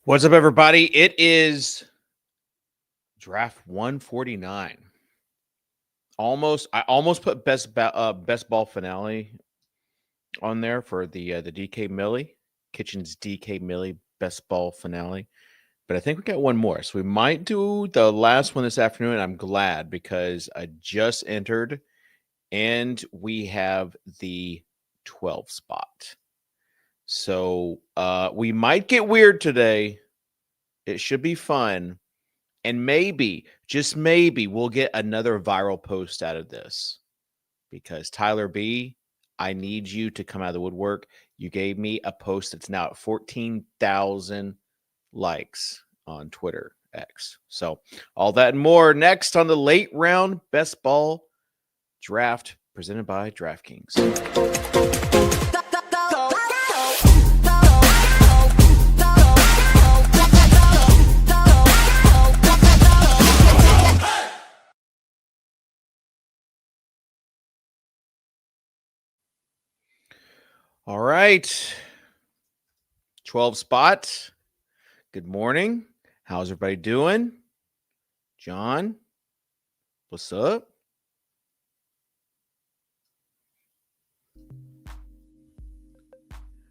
What's up, everybody? It is draft 149. I almost put best ball finale on there for the DK Millie Kitchen's DK Millie best ball finale, but I think we got one more, so we might do the last one this afternoon. I'm glad because I just entered, and we have the 12 spot. So we might get weird today. It should be fun. And maybe, just maybe, we'll get another viral post out of this. Because Tyler B., I need you to come out of the woodwork. You gave me a post that's now at 14,000 likes on Twitter X. So all that and more next on the late round best ball draft presented by DraftKings. All right. 12 spots. Good morning. How's everybody doing? John, what's up?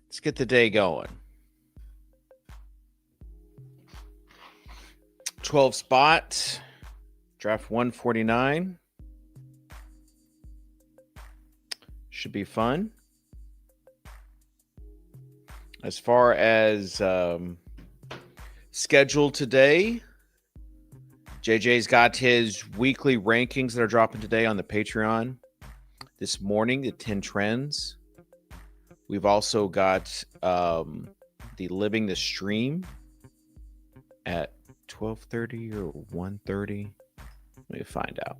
Let's get the day going. 12 spots. Draft 149. Should be fun. As far as schedule today, JJ's got his weekly rankings that are dropping today on the Patreon. This morning, the 10 trends. We've also got the Living the Stream at 12:30 or 1:30. Let me find out.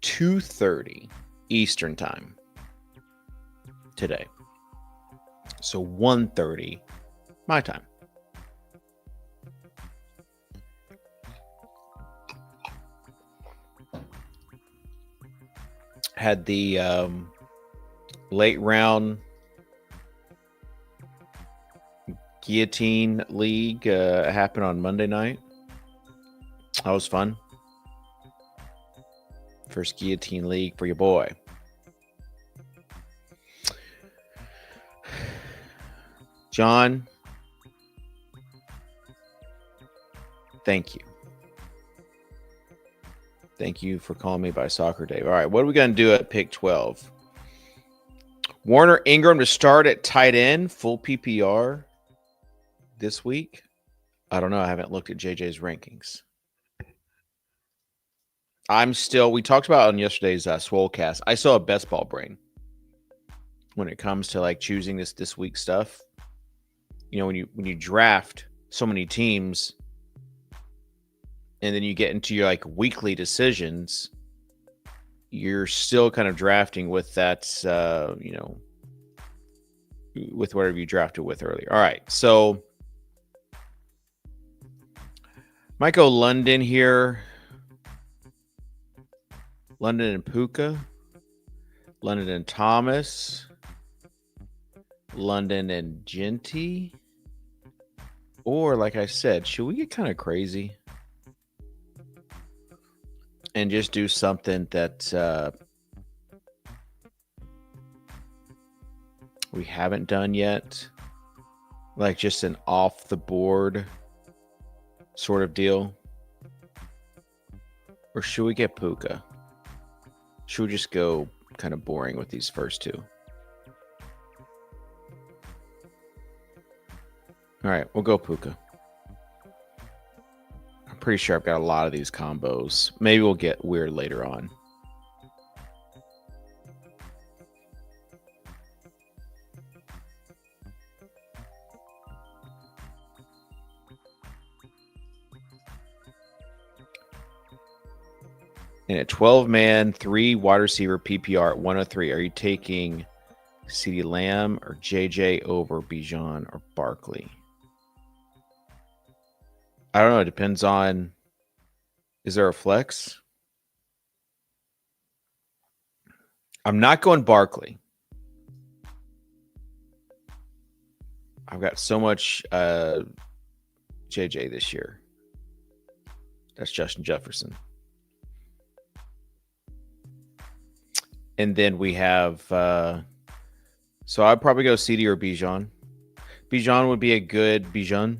2:30 Eastern time today. So 1:30 my time. Had the late round Guillotine League happen on Monday night. That was fun. First Guillotine League for your boy. John, thank you. Thank you for calling me by Soccer Dave. All right, what are we going to do at pick 12? Warner Ingram to start at tight end, full PPR this week. I don't know. I haven't looked at JJ's rankings. We talked about on yesterday's Swolecast. I still have best ball brain when it comes to like choosing this week stuff. You know, when you draft so many teams and then you get into your like weekly decisions, you're still kind of drafting with that, with whatever you drafted with earlier. All right. So might go London here. London and Puka. London and Thomas. London and Genty. Or, like I said, should we get kind of crazy and just do something that we haven't done yet? Like just an off-the-board sort of deal? Or should we get Puka? Should we just go kind of boring with these first two? All right, we'll go Puka. I'm pretty sure I've got a lot of these combos. Maybe we'll get weird later on. In a 12-man, 3 wide receiver PPR at 103, are you taking CeeDee Lamb or JJ over Bijan or Barkley? I don't know. It depends on, is there a flex? I'm not going Barkley. I've got so much JJ this year. That's Justin Jefferson. And then we have, so I'd probably go CD or Bijan. Bijan would be a good Bijan.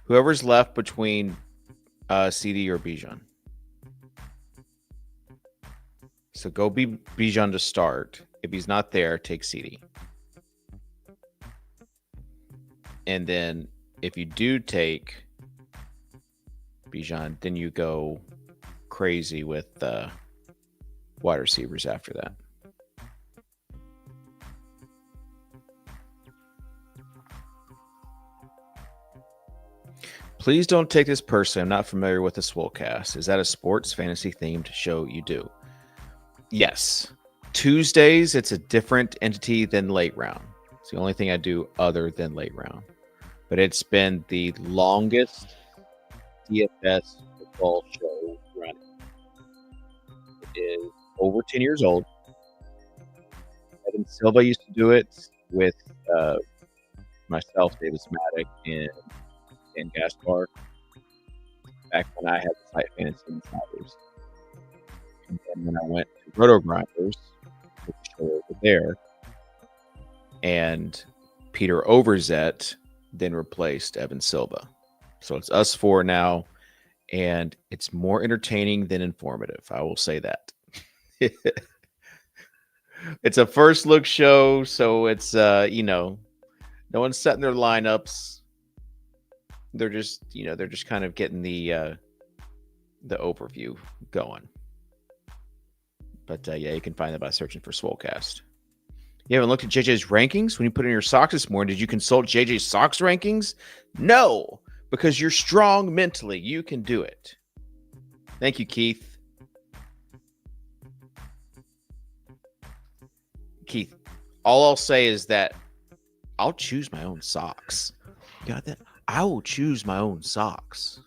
Whoever's left between CD or Bijan. So go Bijan to start. If he's not there, take CD. And then if you do take Bijan, then you go crazy with wide receivers after that. Please don't take this personally. I'm not familiar with the Swolecast. Is that a sports fantasy themed show you do? Yes. Tuesdays, it's a different entity than late round. It's the only thing I do other than late round. But it's been the longest DFS football show running. It is over 10 years old. Evan Silva used to do it with myself, David Smatic, and Gaspar back when I had the site Fantasy Insiders. And then when I went to Roto Grinders, with the show over there, and Peter Overzet then replaced Evan Silva. So it's us four now, and it's more entertaining than informative. I will say that. It's a first look show, so it's no one's setting their lineups. They're just kind of getting the overview going. But yeah, you can find that by searching for Swolecast. You haven't looked at JJ's rankings when you put in your socks this morning? Did you consult JJ's socks rankings? No, because you're strong mentally. You can do it. Thank you, Keith. Keith, all I'll say is that I'll choose my own socks. You got that? I will choose my own socks.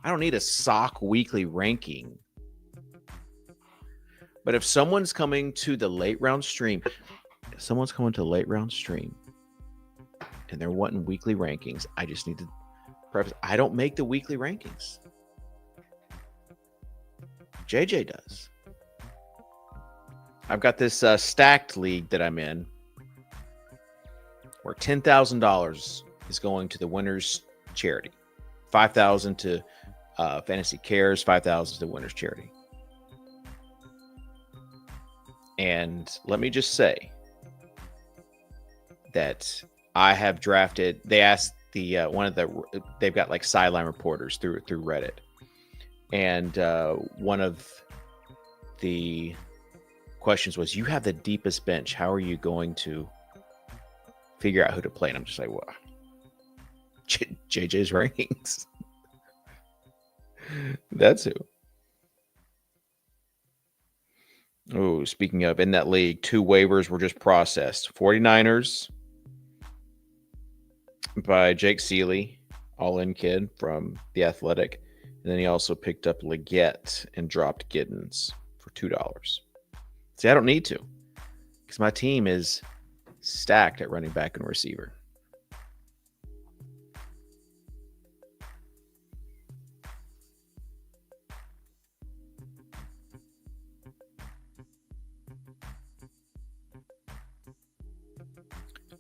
I don't need a sock weekly ranking. But if someone's coming to the late round stream, and they're wanting weekly rankings, I just need to preface, I don't make the weekly rankings. JJ does. I've got this stacked league that I'm in where $10,000 is going to the winner's charity. $5,000 to Fantasy Cares, $5,000 to the winner's charity. And let me just say that I have drafted. They asked they've got like sideline reporters through Reddit, and one of the questions was, "You have the deepest bench. How are you going to figure out who to play?" And I'm just like, "What? JJ's rankings." That's who. Oh, speaking of, in that league, 2 waivers were just processed. 49ers by Jake Seeley, all-in kid from The Athletic. And then he also picked up Leggett and dropped Giddens for $2. See, I don't need to, because my team is stacked at running back and receiver.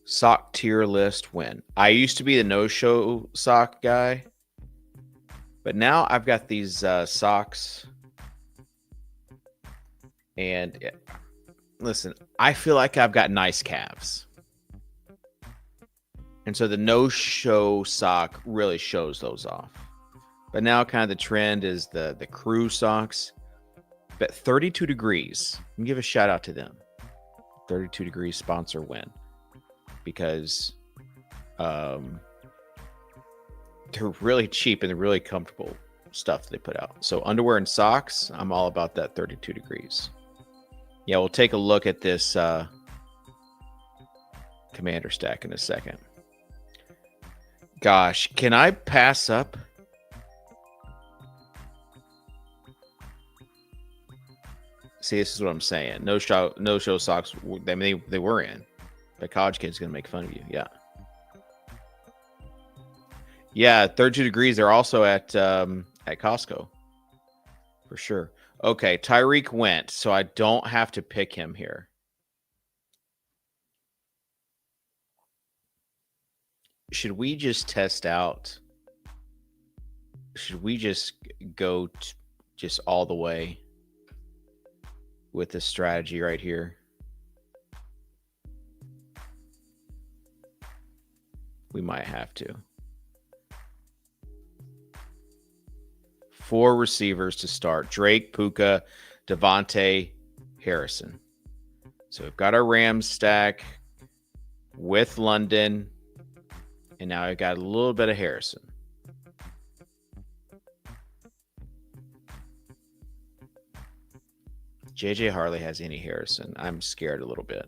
Sock tier list win. I used to be the no-show sock guy, but now I've got these socks. And listen, I feel like I've got nice calves. And so the no-show sock really shows those off. But now kind of the trend is the crew socks. But 32 Degrees, I can give a shout out to them. 32 Degrees sponsor win. Because they're really cheap and they're really comfortable stuff they put out. So underwear and socks, I'm all about that 32 Degrees. Yeah, we'll take a look at this commander stack in a second. Gosh, can I pass up? See, this is what I'm saying. No show socks. I mean, they were in. The college kid's going to make fun of you. Yeah. Yeah, 32 degrees. They're also at Costco. For sure. Okay, Tyreek went, so I don't have to pick him here. Should we just test out? Should we just go just all the way with this strategy right here? We might have to. 4 receivers to start: Drake, Puka, Devontae, Harrison. So we've got our Rams stack with London, and now I've got a little bit of Harrison. JJ hardly has any Harrison. I'm scared a little bit.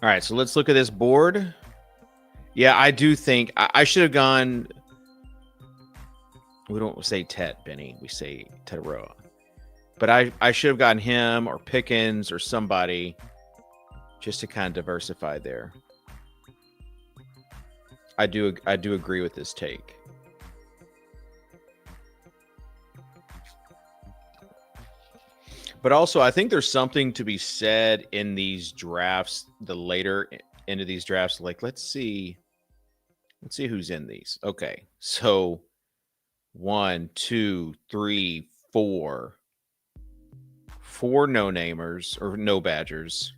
All right, so let's look at this board. Yeah, I do think I should have gone. We don't say Tet, Benny. We say Tetaroa. But I should have gotten him or Pickens or somebody just to kind of diversify there. I do agree with this take. But also, I think there's something to be said in these drafts, the later end of these drafts. Like, let's see who's in these. Okay, so 1, 2, 3, 4 no-namers or no Badgers.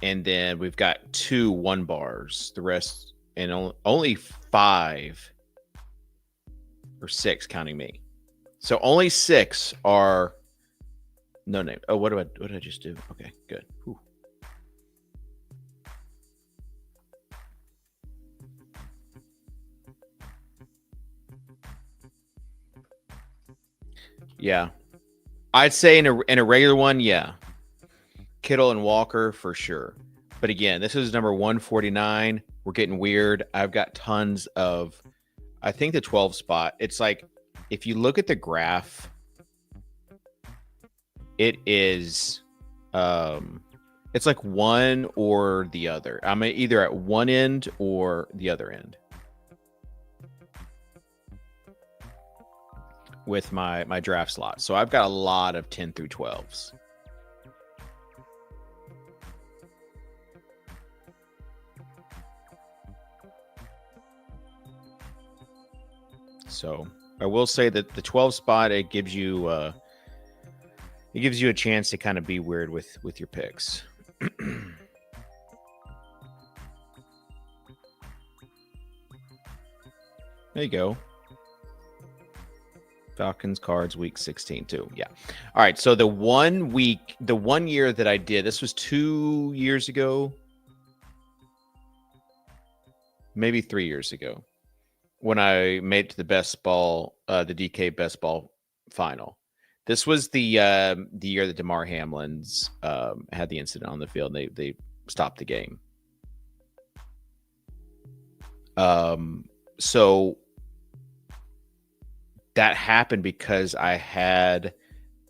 And then we've got 2 1-bars. The rest, and only 5 or 6 counting me. So only 6 are no name. Oh, what did I just do? Okay, good. Whew. Yeah, I'd say in a regular one, yeah, Kittle and Walker for sure. But again, this is number 149. We're getting weird. I've got tons of. I think the 12 spot. It's like if you look at the graph, it is. It's like one or the other. I'm either at one end or the other end. With my draft slot. So I've got a lot of 10 through 12s. So I will say that the 12 spot, it gives you a chance to kind of be weird with your picks. There you go. Falcons cards week 16 too. Yeah. All right. So the 1 year that I did, this was 2 years ago, maybe 3 years ago, when I made it to the best ball, the DK best ball final. This was the year that DeMar Hamlin's had the incident on the field. And they stopped the game. So that happened because I had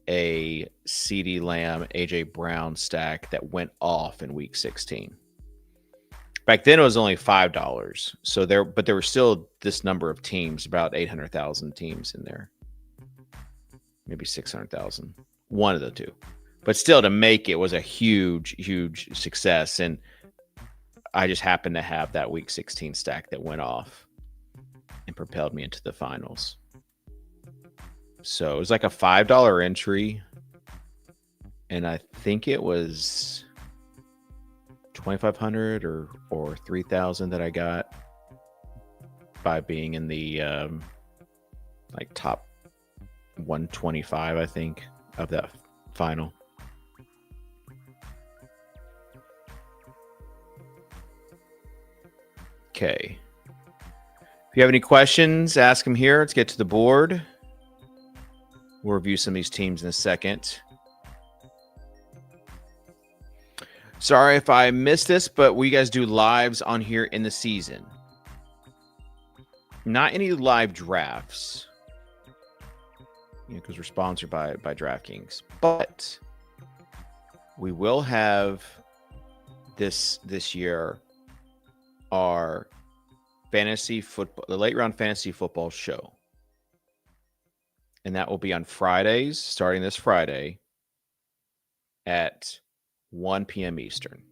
a CeeDee Lamb, AJ Brown stack that went off in week 16. Back then it was only $5. So there were still this number of teams, about 800,000 teams in there. Maybe 600,000. One of the two. But still, to make it was a huge, huge success. And I just happened to have that week 16 stack that went off and propelled me into the finals. So it was like a $5 entry. And I think it was 2,500 or 3,000 that I got by being in the like top 125, I think, of that final. Okay. If you have any questions, ask them here. Let's get to the board. We'll review some of these teams in a second. Sorry if I missed this, but we guys do lives on here in the season. Not any live drafts, because we're sponsored by DraftKings. But we will have this year our fantasy football, the late round fantasy football show. And that will be on Fridays, starting this Friday at 1 p.m. Eastern.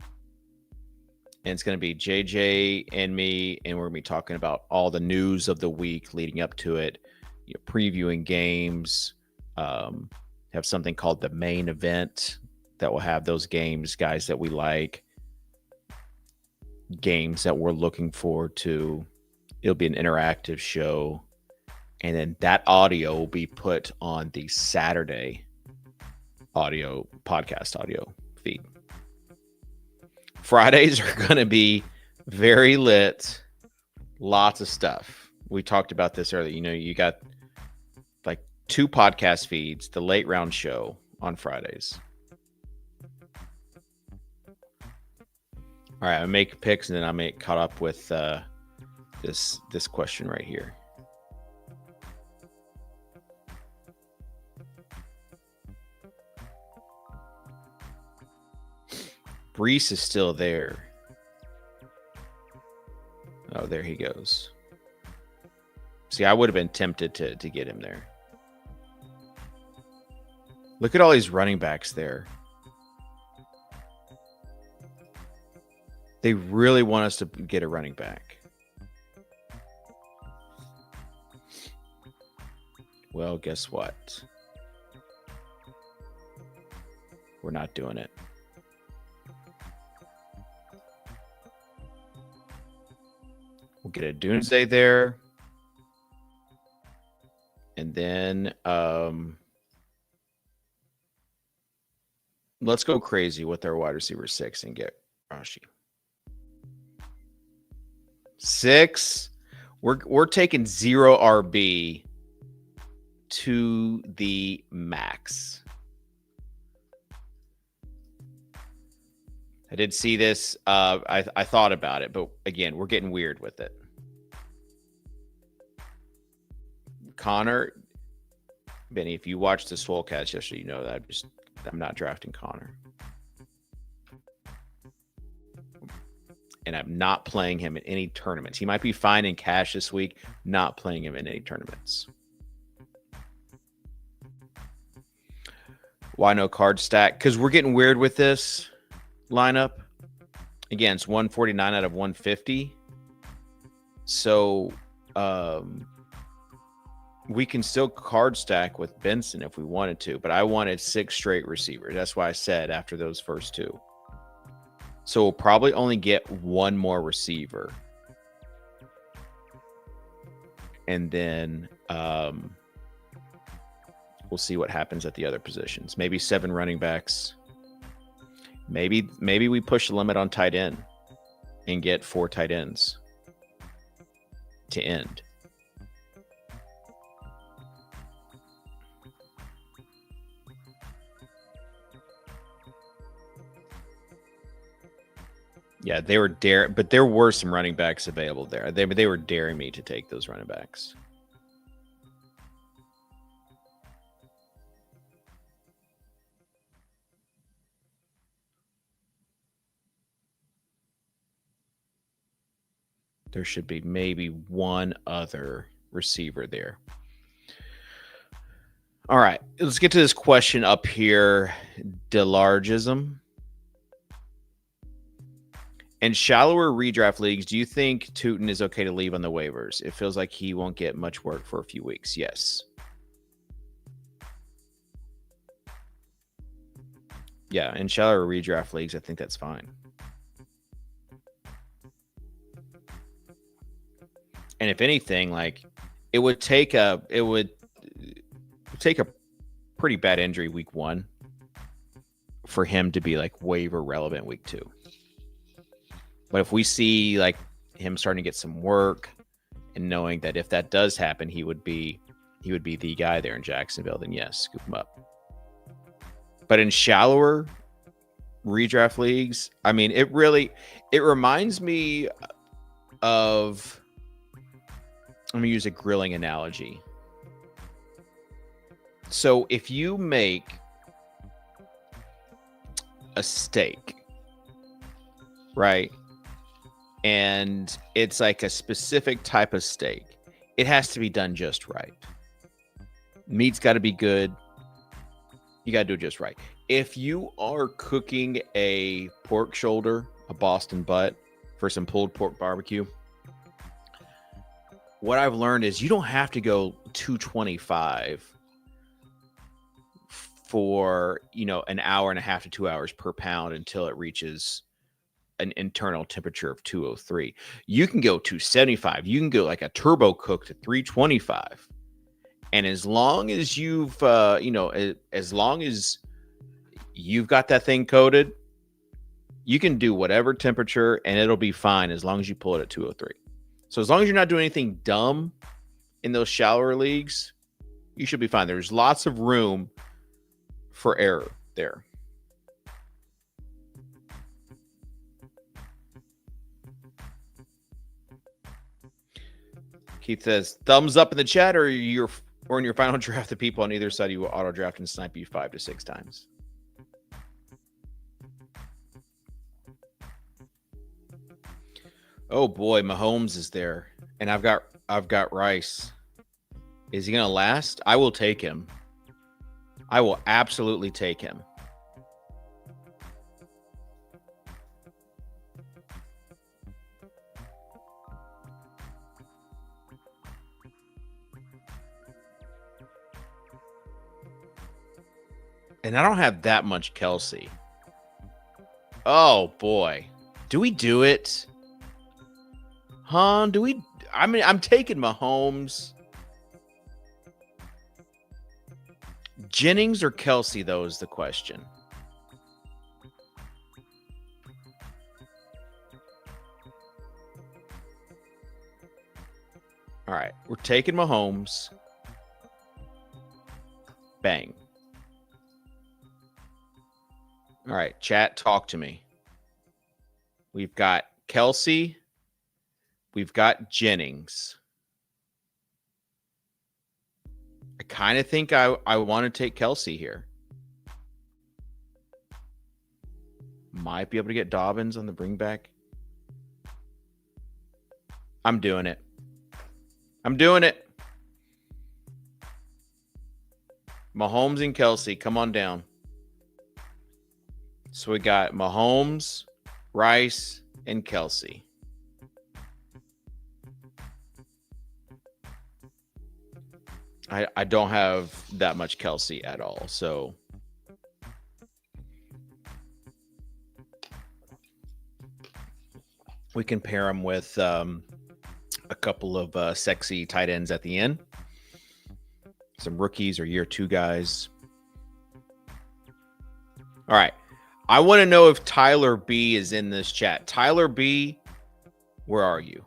And it's going to be JJ and me, and we're going to be talking about all the news of the week leading up to it, previewing games, have something called the main event that will have those games, guys that we like, games that we're looking forward to. It'll be an interactive show. And then that audio will be put on the Saturday podcast audio feed. Fridays are going to be very lit. Lots of stuff. We talked about this earlier. You got like 2 podcast feeds, the late round show on Fridays. All right, I make picks and then I make caught up with this question right here. Brees is still there. Oh, there he goes. See, I would have been tempted to get him there. Look at all these running backs there. They really want us to get a running back. Well, guess what? We're not doing it. We'll get a Doomsday there. And then let's go crazy with our wide receiver 6 and get Rashi. 6. We're taking 0 RB to the max. I did see this. I thought about it, but again, we're getting weird with it. Connor, Benny, if you watched the Swolecast yesterday, you know that I'm not drafting Connor. And I'm not playing him in any tournaments. He might be fine in cash this week, not playing him in any tournaments. Why no card stack? Because we're getting weird with this lineup. Again, it's 149 out of 150. So we can still card stack with Benson if we wanted to, but I wanted 6 straight receivers. That's why I said after those first 2. So we'll probably only get 1 more receiver. And then we'll see what happens at the other positions. Maybe 7 running backs. Maybe we push the limit on tight end and get 4 tight ends to end. Yeah, they were but there were some running backs available there. They were daring me to take those running backs. There should be maybe 1 other receiver there. All right, let's get to this question up here. Delargism. In shallower redraft leagues, do you think Tootin is okay to leave on the waivers? It feels like he won't get much work for a few weeks. Yes. Yeah, in shallower redraft leagues, I think that's fine. And if anything, like it would take a pretty bad injury week 1 for him to be like waiver relevant week 2. But if we see like him starting to get some work and knowing that if that does happen, he would be the guy there in Jacksonville, then yes, scoop him up. But in shallower redraft leagues, I mean, it reminds me of, let me use a grilling analogy. So if you make a steak, right, and it's like a specific type of steak, it has to be done just right. Meat's got to be good. You got to do it just right. If you are cooking a pork shoulder, a Boston butt for some pulled pork barbecue, what I've learned is you don't have to go 225 for, an hour and a half to 2 hours per pound until it reaches an internal temperature of 203. You can go 275. You can go like a turbo cook to 325. And as long as you've, as long as you've got that thing coated, you can do whatever temperature and it'll be fine as long as you pull it at 203. So as long as you're not doing anything dumb in those shallower leagues, you should be fine. There's lots of room for error there. Keith says, thumbs up in the chat, or in your final draft, the people on either side of you will auto draft and snipe you 5 to 6 times. Oh boy, Mahomes is there, and I've got Rice. Is he gonna last? I will take him. I will absolutely take him. And I don't have that much Kelsey. Oh boy. Do we do it? Huh? Do we? I mean, I'm taking Mahomes. Jennings or Kelsey, though, is the question. All right. We're taking Mahomes. Bang. All right. Chat, talk to me. We've got Kelsey. We've got Jennings. I kind of think I want to take Kelsey here. Might be able to get Dobbins on the bring back. I'm doing it. I'm doing it. Mahomes and Kelsey, come on down. So we got Mahomes, Rice, and Kelsey. I don't have that much Kelsey at all, so we can pair him with a couple of sexy tight ends at the end. Some rookies or year 2 guys. All right. I want to know if Tyler B is in this chat. Tyler B, where are you?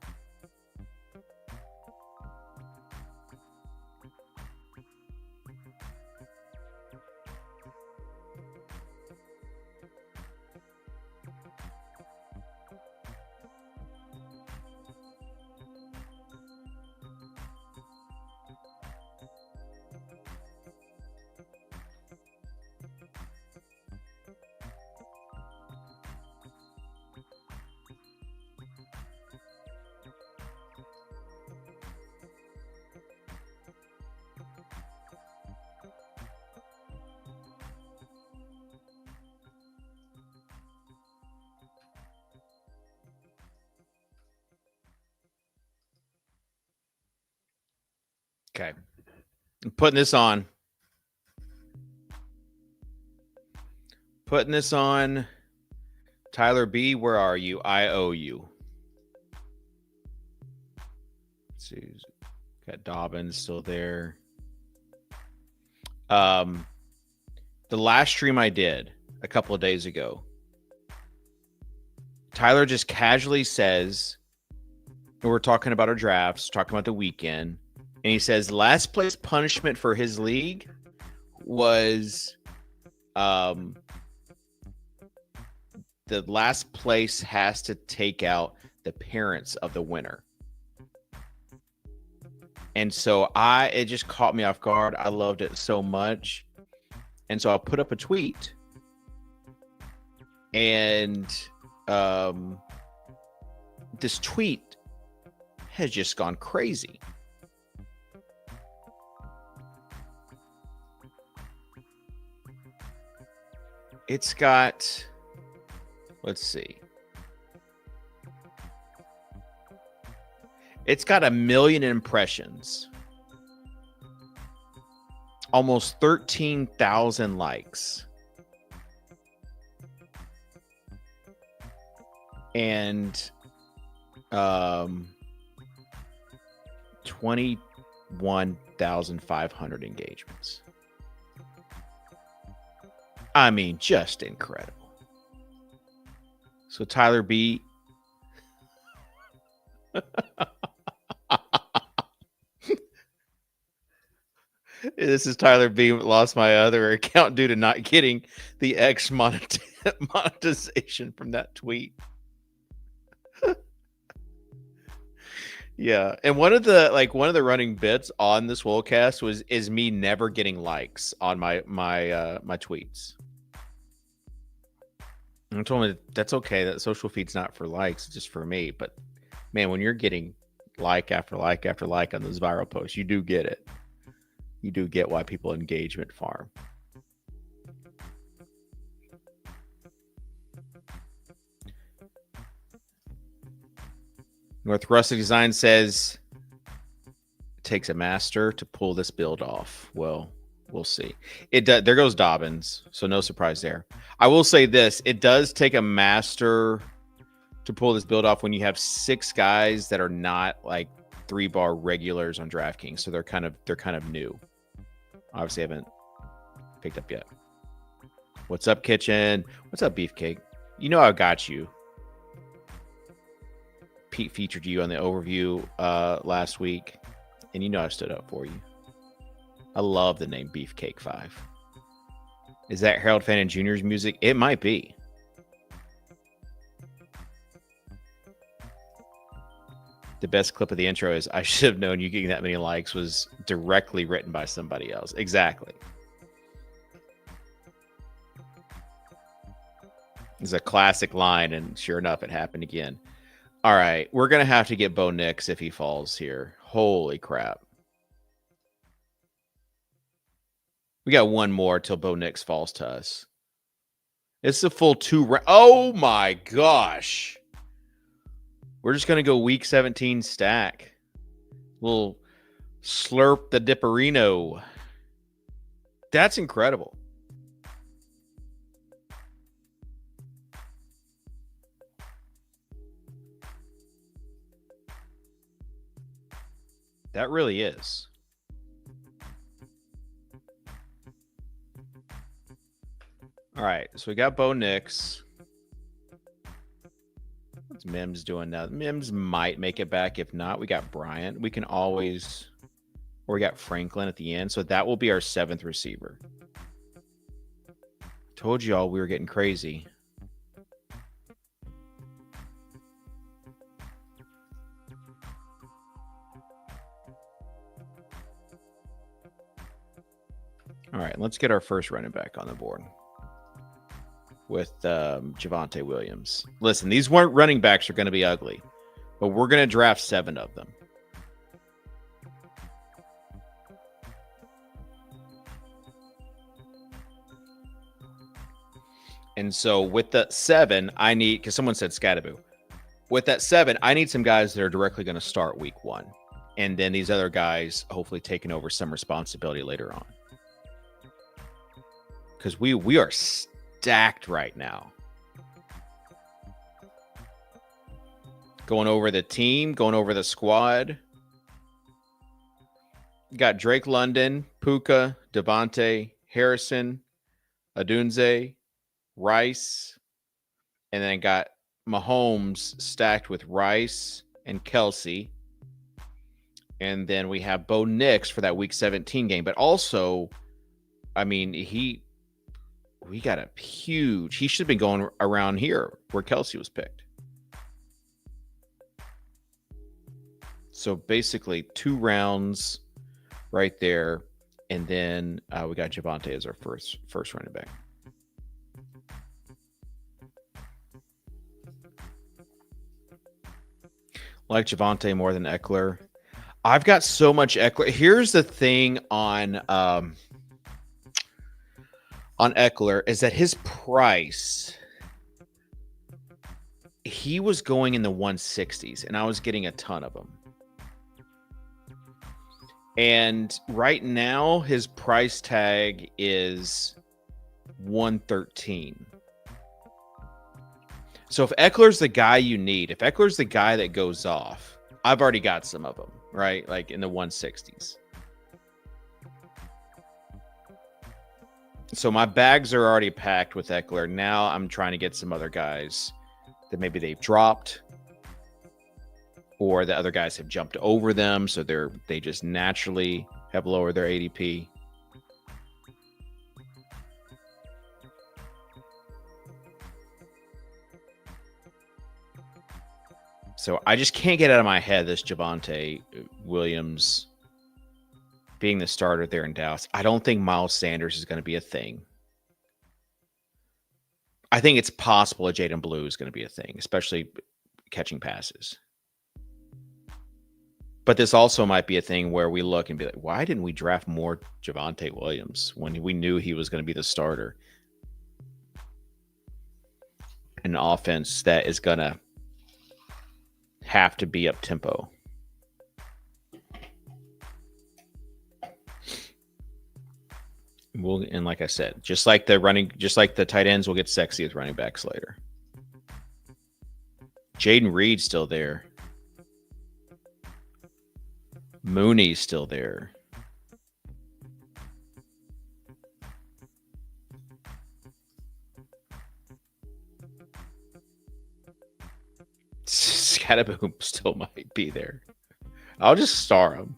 Okay. I'm putting this on. Putting this on. Tyler B, where are you? I owe you. Let's see. Got Dobbins still there. The last stream I did a couple of days ago, Tyler just casually says we're talking about our drafts, talking about the weekend, and he says last place punishment for his league was the last place has to take out the parents of the winner. And so it just caught me off guard. I loved it so much. And so I put up a tweet, and this tweet has just gone crazy. It's got, let's see. It's got 1 million impressions. Almost 13,000 likes. And 21,500 engagements. I mean, just incredible. So Tyler B. This is Tyler B. Lost my other account due to not getting the X monetization from that tweet. Yeah, and one of the running bits on this Woolcast is me never getting likes on my tweets. And I told him that's okay. That social feed's not for likes, it's just for me. But man, when you're getting like after like after like on those viral posts, you do get it. You do get why people engagement farm. North Rustic Design says it takes a master to pull this build off. Well, we'll see. There goes Dobbins, so no surprise there. I will say this: it does take a master to pull this build off when you have 6 guys that are not like 3-bar regulars on DraftKings, so they're kind of new. Obviously, haven't picked up yet. What's up, Kitchen? What's up, Beefcake? You know I got you. Pete featured you on the overview last week, and you know I stood up for you. I love the name Beefcake 5. Is that Harold Fannin Jr.'s music? It might be. The best clip of the intro is I should have known you getting that many likes was directly written by somebody else. Exactly. It's a classic line, and sure enough, it happened again. All right, we're going to have to get Bo Nix if he falls here. Holy crap. We got one more till Bo Nix falls to us. It's a full 2 round. Oh my gosh. We're just going to go week 17 stack. We'll slurp the Dipperino. That's incredible. That really is. All right, so we got Bo Nix. What's Mims doing now? Mims might make it back. If not, we got Bryant. We can always, or we got Franklin at the end. So that will be our 7th receiver. Told you all we were getting crazy. All right, let's get our first running back on the board with Javonte Williams. Listen, these running backs are going to be ugly, but we're going to draft 7 of them. And so with the 7, I need, because someone said Scattaboo. With that 7, I need some guys that are directly going to start week 1. And then these other guys hopefully taking over some responsibility later on. Because we are stacked right now. Going over the team, going over the squad. Got Drake London, Puka, Devontae, Harrison, Adunze, Rice, and then got Mahomes stacked with Rice, and Kelsey. And then we have Bo Nix for that Week 17 game. But also, I mean, we got a huge. He should have been going around here where Kelsey was picked. So basically 2 rounds right there. And then we got Javonte as our first running back. Like Javonte more than Eckler. I've got so much Eckler. Here's the thing on Eckler is that his price, he was going in the 160s, and I was getting a ton of them. And right now, his price tag is 113. So if Eckler's the guy you need, if Eckler's the guy that goes off, I've already got some of them, right? Like in the 160s. So my bags are already packed with Eckler. Now I'm trying to get some other guys that maybe they've dropped, or the other guys have jumped over them, so they just naturally have lowered their ADP. So I just can't get out of my head this Javonte Williams being the starter there in Dallas. I don't think Miles Sanders is going to be a thing. I think it's possible that Jaden Blue is going to be a thing, especially catching passes. But this also might be a thing where we look and be like, why didn't we draft more Javonte Williams when we knew he was going to be the starter? An offense that is going to have to be up tempo. And like I said, just like the tight ends will get sexy with running backs later. Jaden Reed's still there. Mooney's still there. Scatterboom still might be there. I'll just star him.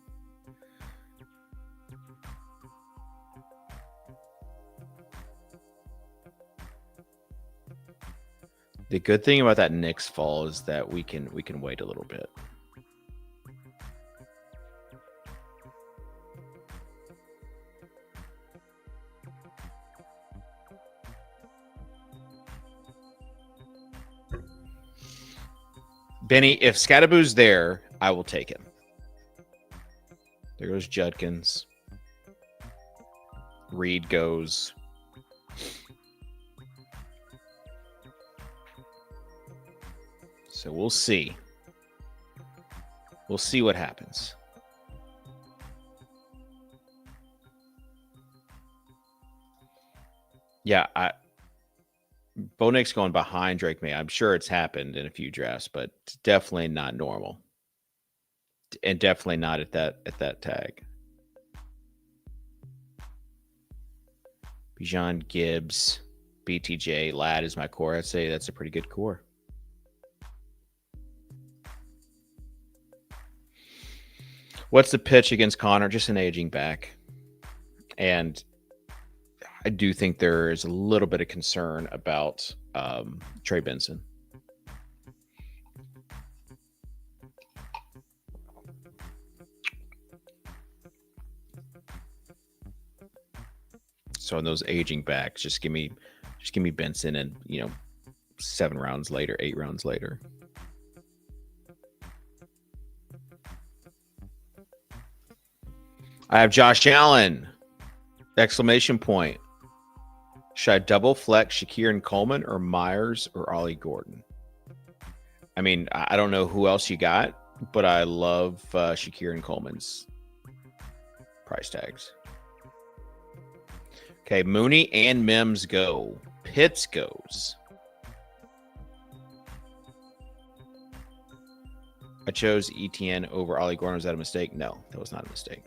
The good thing about that Knicks fall is that we can wait a little bit. Benny, if Scatterboo's there, I will take him. There goes Judkins. Reed goes. So we'll see. We'll see what happens. Yeah, Bo Nix going behind Drake May. I'm sure it's happened in a few drafts, but it's definitely not normal. And definitely not at that tag. Bijan, Gibbs, BTJ, Ladd is my core. I'd say that's a pretty good core. What's the pitch against Connor? Just an aging back. And I do think there is a little bit of concern about Trey Benson. So in those aging backs, just give me Benson and 7 rounds later, 8 rounds later. I have Josh Allen! Exclamation point. Should I double flex Shakir and Coleman or Myers or Ollie Gordon? I mean, I don't know who else you got, but I love Shakir and Coleman's price tags. Okay, Mooney and Mims go. Pitts goes. I chose ETN over Ollie Gordon. Was that a mistake? No, that was not a mistake.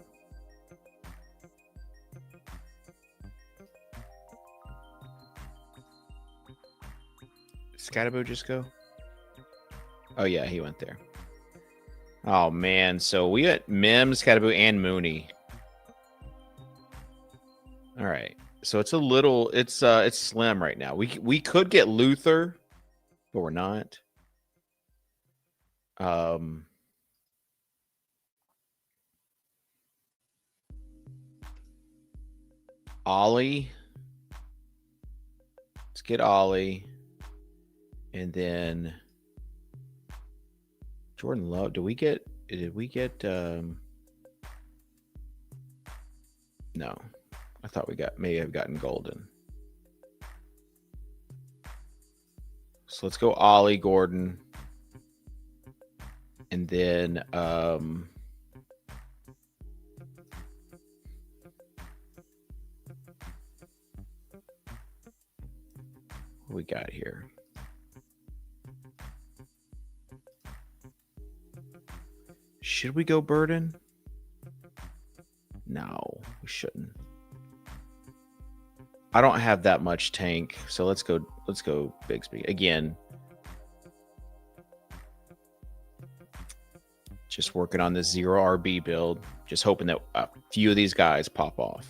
Scatterboo just go? Oh, yeah, he went there. Oh man, so we got Mims, Cataboo, and Mooney. All right, so it's a little, it's slim right now. We could get Luther, but we're not. Ollie. Let's get Ollie, and then Jordan Love. Did we get? No, I thought we may have gotten Golden. So let's go Ollie, Gordon, and then what we got here? Should we go Burden? No, we shouldn't. I don't have that much tank, so let's go Bigsby again. Just working on this 0 RB build, just hoping that a few of these guys pop off.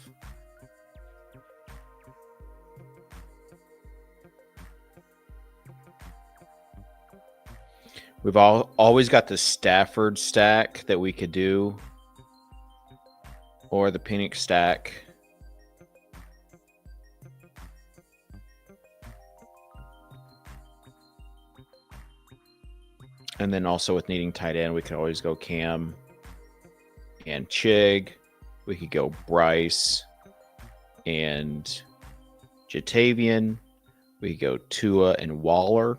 We've always got the Stafford stack that we could do, or the Penix stack. And then also with needing tight end, we can always go Cam and Chig. We could go Bryce and Jatavian. We could go Tua and Waller.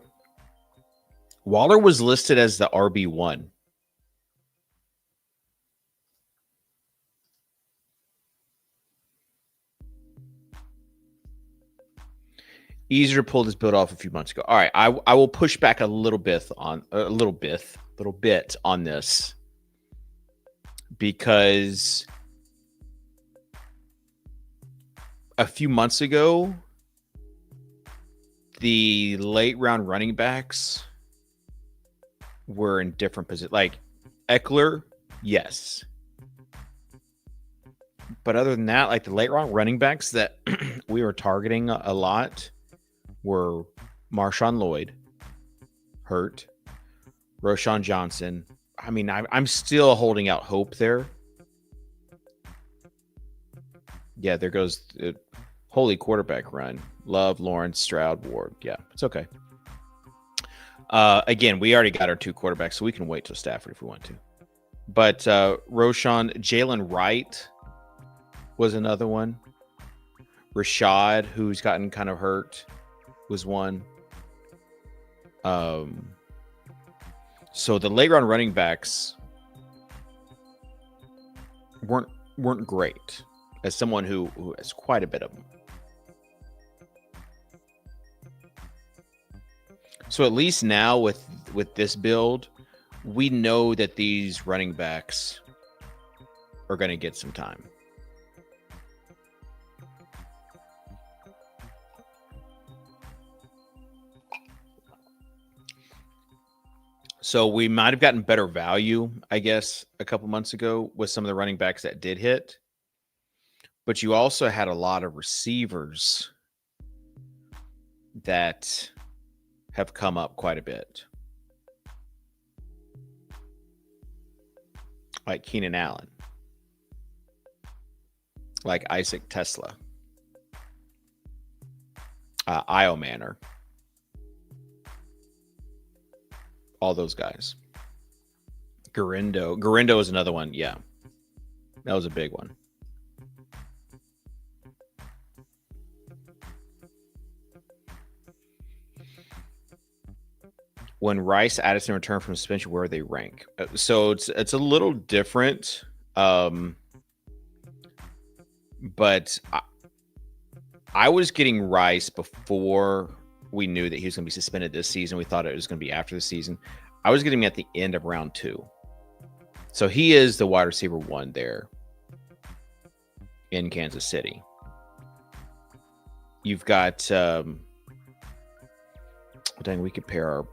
Waller was listed as the RB1. Easier to pull this build off a few months ago. All right, I will push back a little bit on this, because a few months ago, the late round running backs were in different positions. Like Eckler, yes. But other than that, like the late round running backs that we were targeting a lot were Marshawn Lloyd, hurt, Roshan Johnson. I mean, I'm still holding out hope there. Yeah, there goes the holy quarterback run. Love, Lawrence, Stroud, Ward. Yeah, it's okay. Again, we already got our 2 quarterbacks, so we can wait till Stafford if we want to. But Roshan, Jalen Wright was another one. Rashad, who's gotten kind of hurt, was one. So the late round running backs weren't great, as someone who has quite a bit of them. So at least now with this build, we know that these running backs are going to get some time. So we might have gotten better value, I guess, a couple months ago with some of the running backs that did hit. But you also had a lot of receivers that have come up quite a bit. Like Keenan Allen. Like Isaac Tesla. Io Manor. All those guys. Garindo is another one. Yeah. That was a big one. When Rice, Addison return from suspension, where they rank? So it's a little different. But I was getting Rice before we knew that he was going to be suspended this season. We thought it was going to be after the season. I was getting him at the end of round 2. So he is the wide receiver 1 there in Kansas City. You've got, dang, we could pair our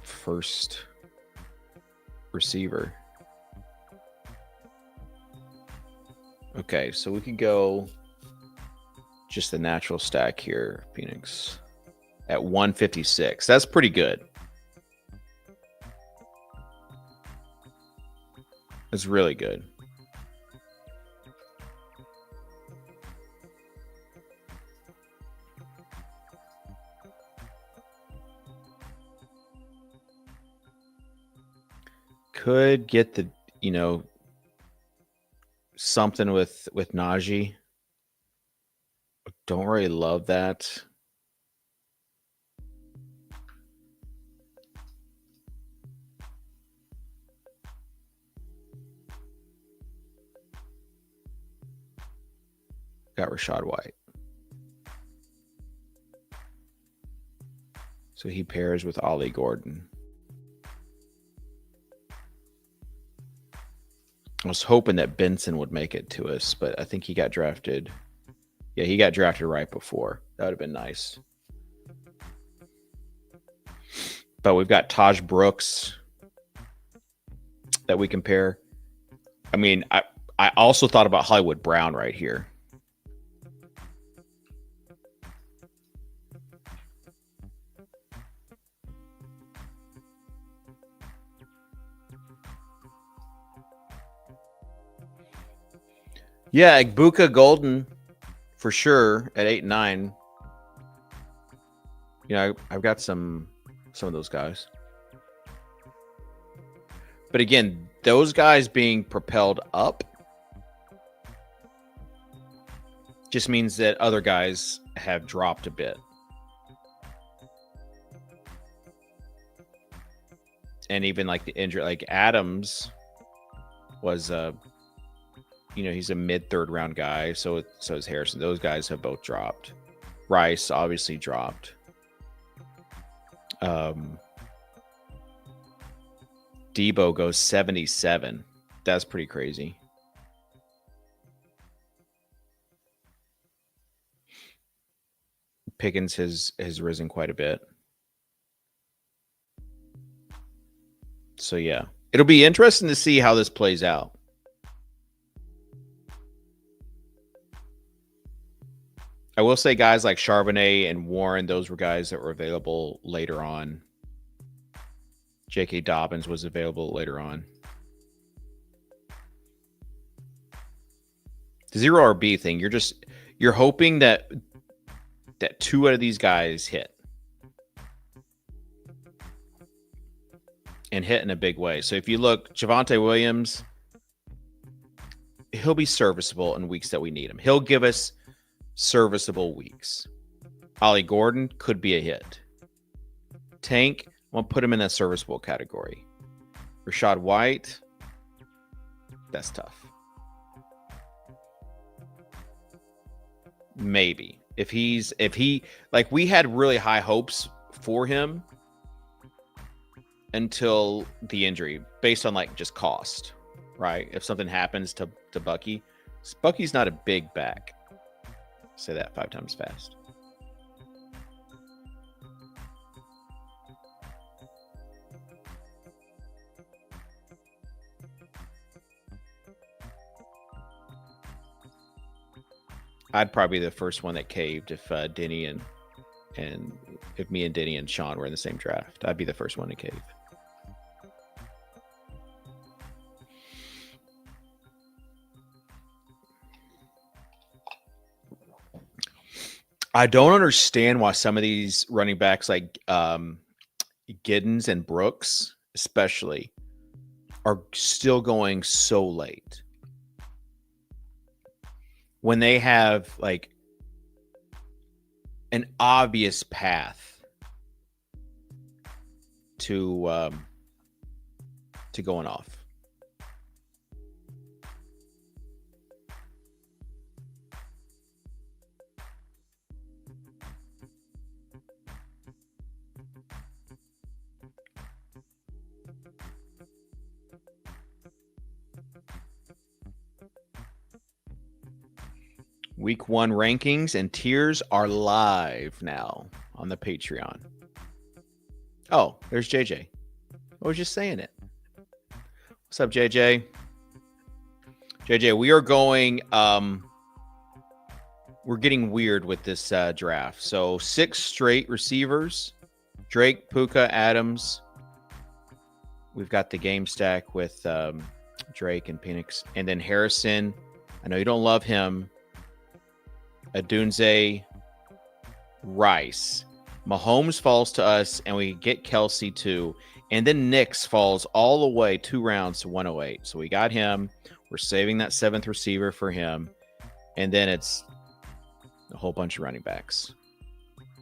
first receiver. Okay, so we could go just the natural stack here, Phoenix, at 156. That's pretty good. It's really good. Could get the, something with Najee. Don't really love that. Got Rashad White. So he pairs with Ollie Gordon. I was hoping that Benson would make it to us, but I think he got drafted. Yeah, he got drafted right before. That would have been nice. But we've got Taj Brooks that we compare. I mean, I also thought about Hollywood Brown right here. Yeah, Igbuka Golden for sure at 8 and 9. I've got some of those guys. But again, those guys being propelled up just means that other guys have dropped a bit. And even like the injury, like Adams was he's a mid-third round guy. So is Harrison. Those guys have both dropped. Rice obviously dropped. Debo goes 77. That's pretty crazy. Pickens has risen quite a bit. So yeah, it'll be interesting to see how this plays out. I will say guys like Charbonnet and Warren, those were guys that were available later on. J.K. Dobbins was available later on. The 0 RB thing, you're hoping that 2 out of these guys hit. And hit in a big way. So if you look, Javonte Williams, he'll be serviceable in weeks that we need him. He'll give us serviceable weeks. Ollie Gordon could be a hit. Tank, I'll put him in that serviceable category. Rashad White, that's tough. Maybe. If he like we had really high hopes for him until the injury based on like just cost, right? If something happens to Bucky, Bucky's not a big back. Say that 5 times fast. I'd probably be the first one that caved if Denny and if me and Denny and Sean were in the same draft. I'd be the first one to cave. I don't understand why some of these running backs like Giddens and Brooks especially are still going so late. When they have like an obvious path to going off. Week 1 rankings and tiers are live now on the Patreon. Oh, there's JJ. I was just saying it. What's up, JJ? JJ, we are going. We're getting weird with this draft. So 6 straight receivers: Drake, Puka, Adams. We've got the game stack with Drake and Penix, and then Harrison. I know you don't love him. Adunze, Rice. Mahomes falls to us, and we get Kelsey too. And then Nix falls all the way 2 rounds to 108. So we got him. We're saving that 7th receiver for him. And then it's a whole bunch of running backs.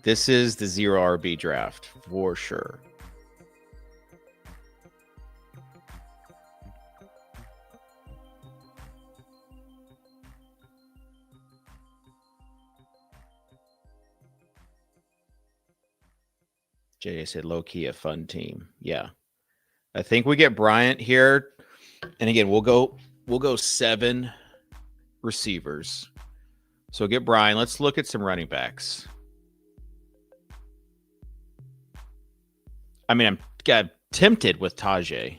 This is the 0 RB draft for sure. JJ said low-key a fun team. Yeah. I think we get Bryant here. And again, we'll go 7 receivers. So get Bryant. Let's look at some running backs. I mean, I'm tempted with Tajay.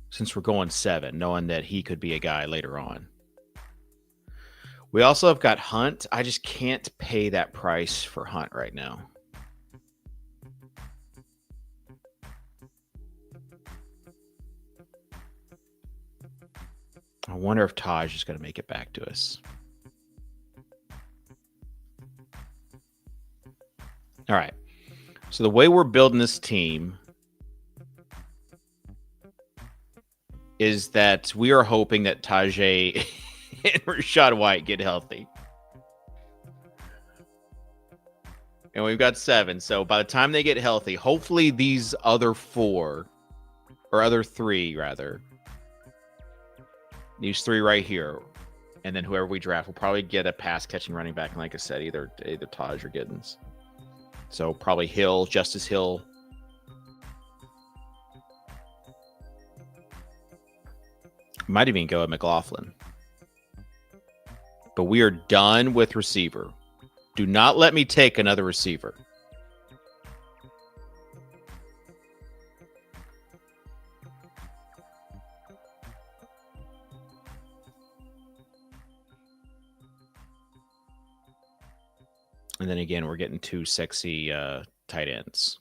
Since we're going 7, knowing that he could be a guy later on. We also have got Hunt. I just can't pay that price for Hunt right now. I wonder if Taj is going to make it back to us. All right. So the way we're building this team is that we are hoping that Tajay and Rachaad White get healthy. And we've got 7. So by the time they get healthy, hopefully these other 4, or other 3 rather, these 3 right here, and then whoever we draft will probably get a pass-catching running back. And like I said, either Taj or Giddens. So probably Hill, Justice Hill. Might even go at McLaughlin. But we are done with receiver. Do not let me take another receiver. And then again, we're getting 2 sexy tight ends.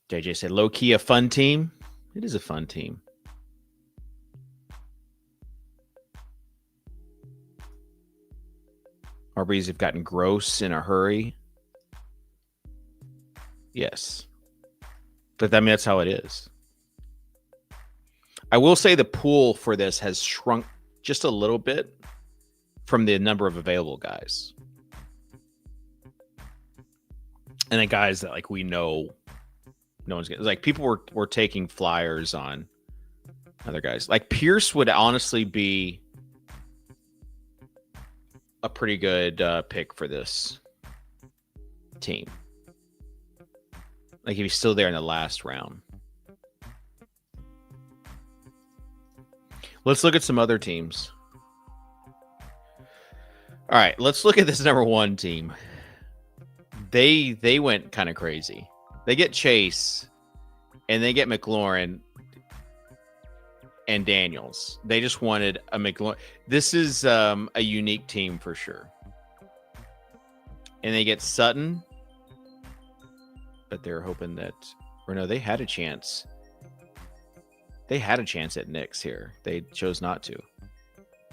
JJ said, low-key a fun team. It is a fun team. RBs have gotten gross in a hurry. Yes. But I mean, that's how it is. I will say the pool for this has shrunk just a little bit from the number of available guys. And the guys that like we know no one's getting, like people were taking flyers on other guys. Like Pierce would honestly be a pretty good pick for this team. Like if he's still there in the last round. Let's look at some other teams. All right, let's look at this number 1 team. They went kind of crazy. They get Chase, and they get McLaurin and Daniels. They just wanted a McLaurin. This is a unique team for sure. And they get Sutton, but they're hoping that, or no, they had a chance. They had a chance at Knicks here. They chose not to.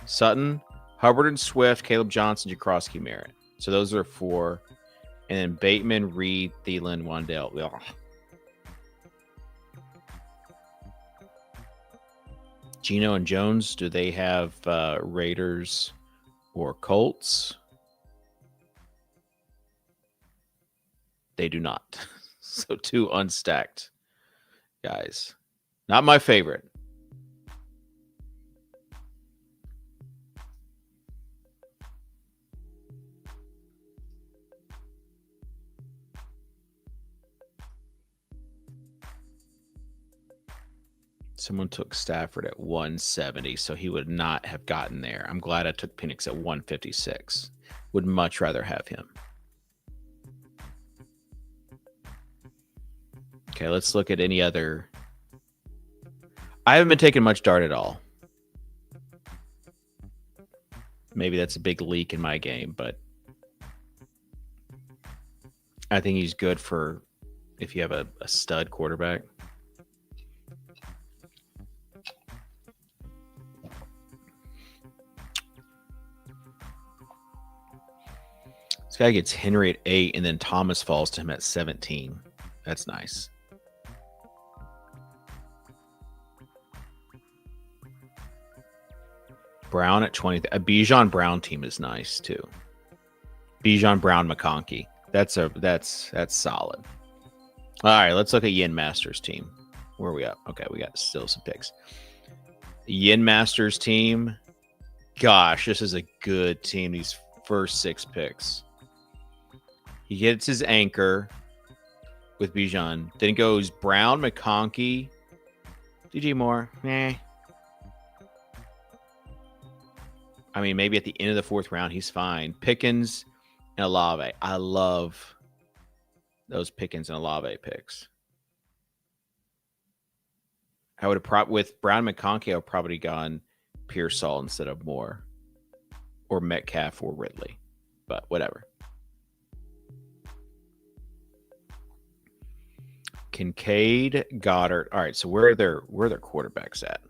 Sutton, Hubbard and Swift, Caleb Johnson, Jakrowski, Merritt. So those are 4. And then Bateman, Reed, Thielen, Wandale. Ugh. Gino and Jones, do they have Raiders or Colts? They do not. So 2 unstacked guys. Not my favorite. Someone took Stafford at 170, so he would not have gotten there. I'm glad I took Penix at 156. Would much rather have him. Okay, let's look at any other. I haven't been taking much dart at all. Maybe that's a big leak in my game, but I think he's good for if you have a stud quarterback. This guy gets Henry at 8, and then Thomas falls to him at 17. That's nice. Brown at 20. A Bijan Brown team is nice too. Bijan Brown McConkey. That's solid. All right, let's look at Yin Masters team. Where are we at? Okay, we got still some picks. Yin Masters team. Gosh, this is a good team. These first 6 picks. He gets his anchor with Bijan. Then goes Brown, McConkey, DJ Moore. I mean, maybe at the end of the 4th round, he's fine. Pickens and Olave. I love those Pickens and Olave picks. I would have with Brown McConkey, I would probably gone Pearsall instead of Moore, or Metcalf or Ridley, but whatever. Kincaid, Goddard. All right, so where are their quarterbacks at?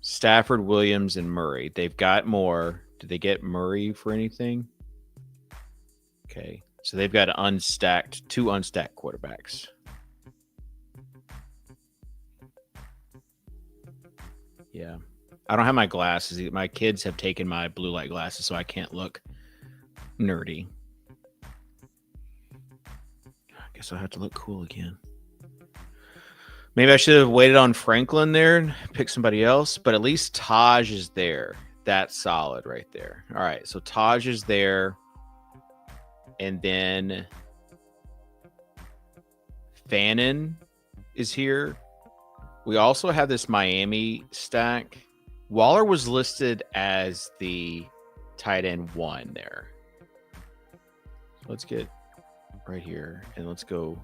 Stafford, Williams, and Murray. They've got more. Did they get Murray for anything? Okay, so they've got 2 unstacked quarterbacks. Yeah. I don't have my glasses. My kids have taken my blue light glasses, so I can't look nerdy. I guess I'll have to look cool again. Maybe I should have waited on Franklin there and picked somebody else, but at least Taj is there. That's solid right there. All right, so Taj is there. And then Fannin is here. We also have this Miami stack. Waller was listed as the tight end 1 there. Let's get right here and let's go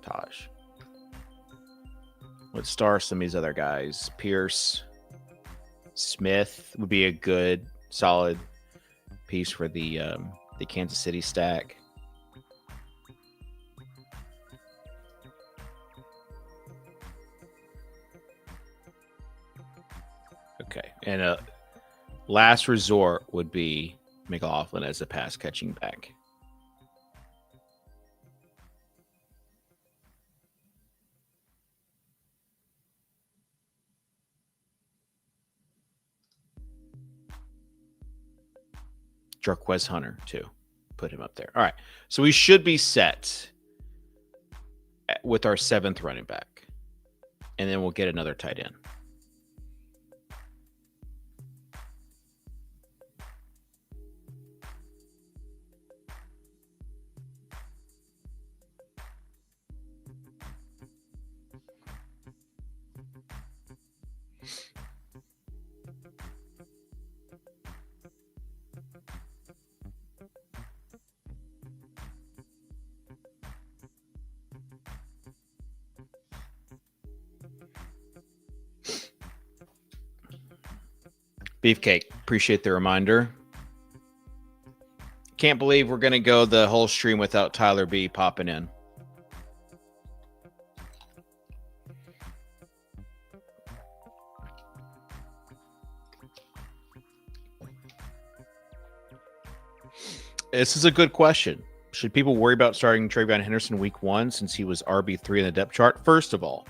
Taj. Let's star some of these other guys. Pierce, Smith would be a good, solid piece for the Kansas City stack. Okay, and last resort would be McLaughlin as a pass catching back. Jarquez Hunter, too. Put him up there. All right. So we should be set with our 7th running back. And then we'll get another tight end. Beefcake, appreciate the reminder. Can't believe we're going to go the whole stream without Tyler B popping in. This is a good question. Should people worry about starting Travion Henderson week 1 since he was RB3 in the depth chart? First of all,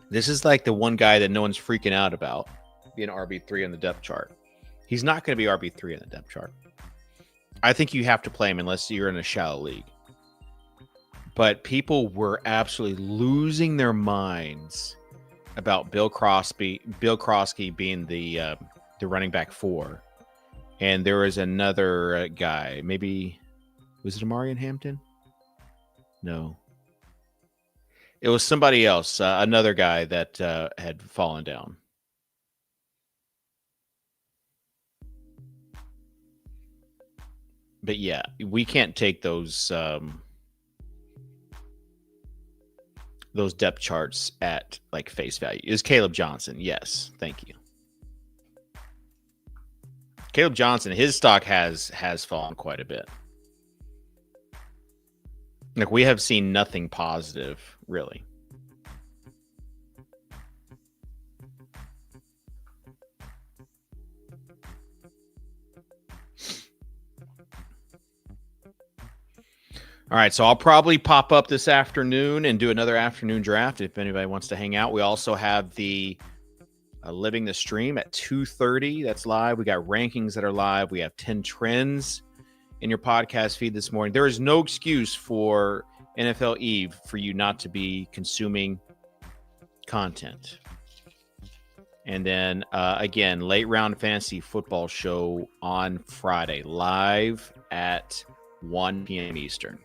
this is like the one guy that no one's freaking out about being RB3 in the depth chart. He's not going to be RB3 in the depth chart. I think you have to play him unless you're in a shallow league. But people were absolutely losing their minds about Bill Crosby being the running back 4. And there was another guy, maybe, was it Amarian Hampton? No. It was somebody else, another guy that had fallen down. But yeah, we can't take those those depth charts at like face value. Is Caleb Johnson? Yes, thank you. Caleb Johnson, his stock has fallen quite a bit. Like, we have seen nothing positive, really. All right, so I'll probably pop up this afternoon and do another afternoon draft if anybody wants to hang out. We also have the Living the Stream at 2:30. That's live. We got rankings that are live. We have 10 trends in your podcast feed this morning. There is no excuse for NFL Eve for you not to be consuming content. And then, again, late round fantasy football show on Friday, live at 1 p.m. Eastern.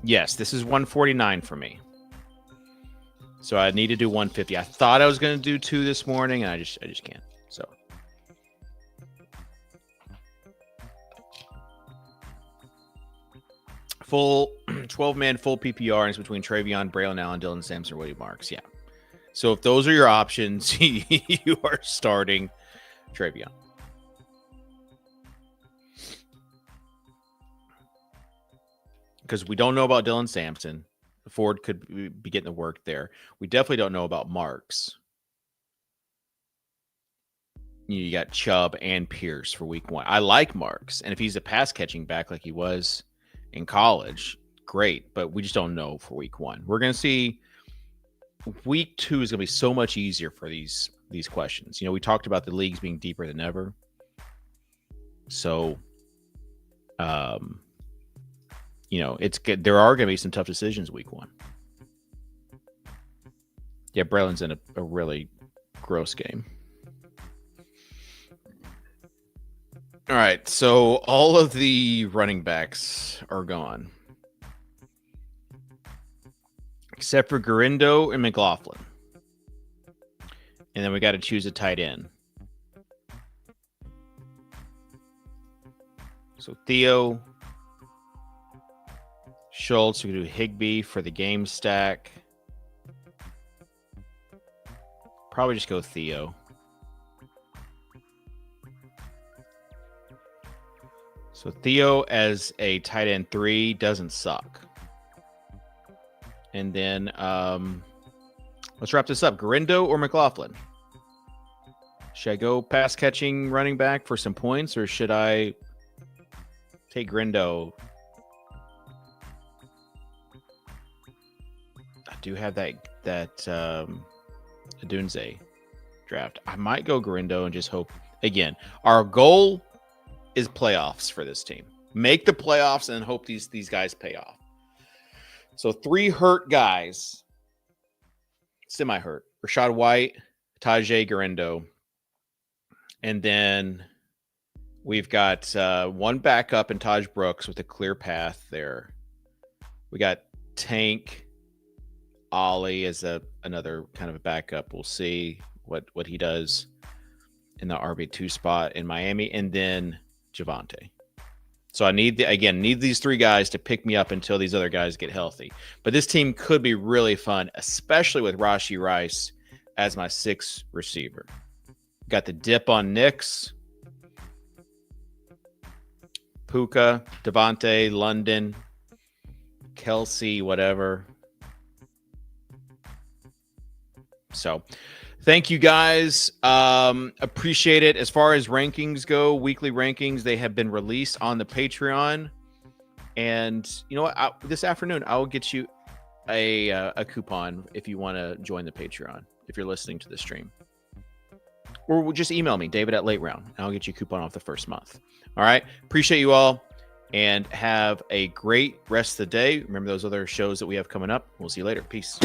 Yes, this is 149 for me. So I need to do 150. I thought I was going to do 2 this morning, and I just can't. So full 12-man full PPR is between Travion, Braylon Allen, Dylan Sampson, Woody Marks. Yeah. So if those are your options, you are starting Travion. Because we don't know about Dylan Sampson. Ford could be getting the work there. We definitely don't know about Marks. You got Chubb and Pierce for week 1. I like Marks. And if he's a pass catching back like he was in college, great. But we just don't know for week 1. We're going to see week 2 is going to be so much easier for these questions. You know, we talked about the leagues being deeper than ever. So, you know, it's good. There are going to be some tough decisions week 1. Yeah, Braylon's in a really gross game. All right, so all of the running backs are gone. Except for Garindo and McLaughlin. And then we got to choose a tight end. So Theo, Schultz, we can do Higbee for the game stack. Probably just go Theo. So Theo as a tight end 3 doesn't suck. And then let's wrap this up. Garindo or McLaughlin? Should I go pass catching running back for some points, or should I take Garindo? I do have that Adunze draft. I might go Garindo and just hope. Again, our goal is playoffs for this team. Make the playoffs and hope these guys pay off. So 3 hurt guys, semi-hurt. Rashad White, Tajay, Garindo. And then we've got 1 backup in Taj Brooks with a clear path there. We got Tank, Ollie as another kind of a backup. We'll see what he does in the RB2 spot in Miami. And then Javonte. So I need these 3 guys to pick me up until these other guys get healthy. But this team could be really fun, especially with Rashee Rice as my 6th receiver. Got the dip on Nix, Puka, Devontae, London, Kelsey, whatever. So thank you guys. Appreciate it. As far as rankings go, weekly rankings, they have been released on the Patreon. And you know what? This afternoon, I will get you a coupon if you want to join the Patreon, if you're listening to the stream. Or just email me, David@LateRound, and I'll get you a coupon off the first month. All right. Appreciate you all, and have a great rest of the day. Remember those other shows that we have coming up. We'll see you later. Peace.